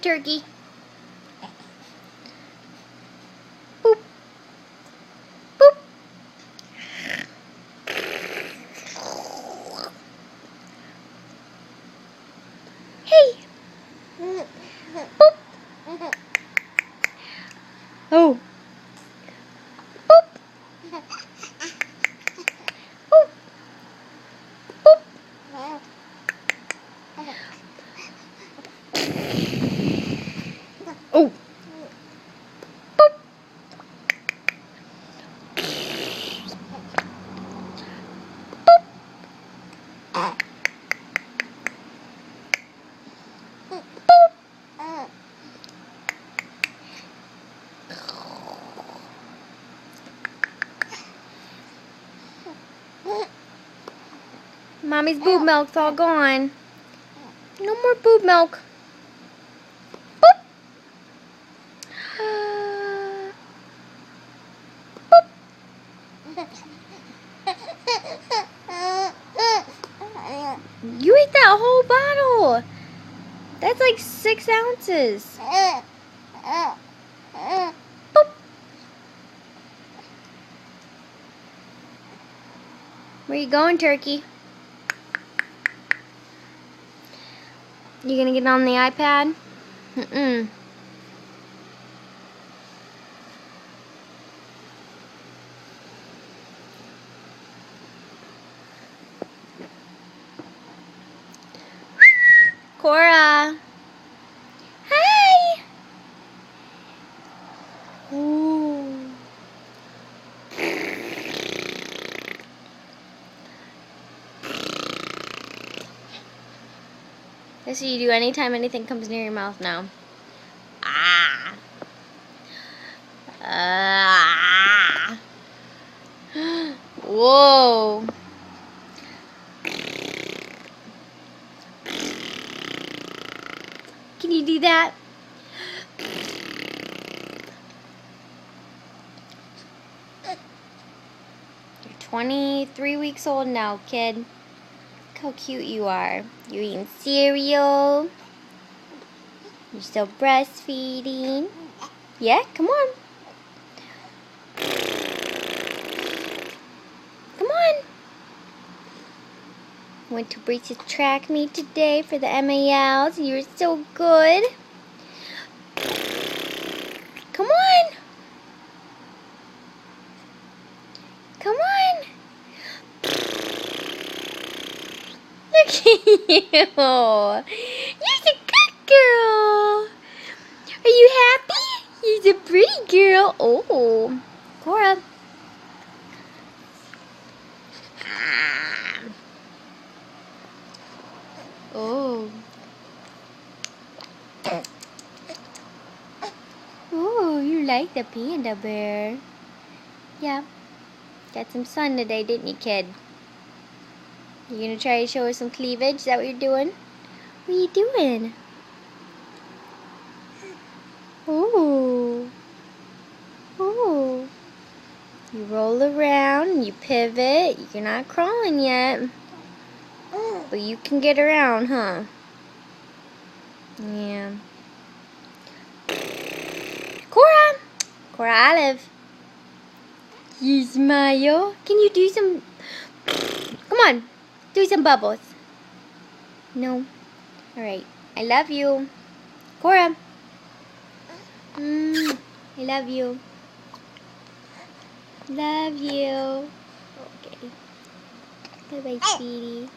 turkey. Boop. Boop. Hey. Boop. Oh. Boop. Boop. Boop. Oh. Boop. Mommy's boob milk's all gone. No more boob milk. Boop. Boop. You ate that whole bottle. That's like 6 ounces. Boop. Where you going, turkey? You gonna get on the iPad? Mm-mm. Cora. Hi. Ooh. That's what you do anytime anything comes near your mouth now. Ah. Ah. Whoa. Can you do that? You're 23 weeks old now, kid. Look how cute you are. You're eating cereal. You're still breastfeeding. Yeah, come on. Come on. Went to Breach's track meet today for the MALs. You were so good. Come on. Come on. Look at you. You're a good girl. Are you happy? You're a pretty girl. Oh, Cora. Oh. Oh, you like the panda bear. Yeah. Got some sun today, didn't you, kid? You gonna try to show us some cleavage? Is that what you're doing? What are you doing? Ooh. Ooh. You roll around, you pivot. You're not crawling yet. But you can get around, huh? Yeah. Cora! Cora Olive. You smile. Can you do some... Come on. Do some bubbles. No. Alright. I love you. Cora. I love you. Love you. Okay. Bye-bye, sweetie.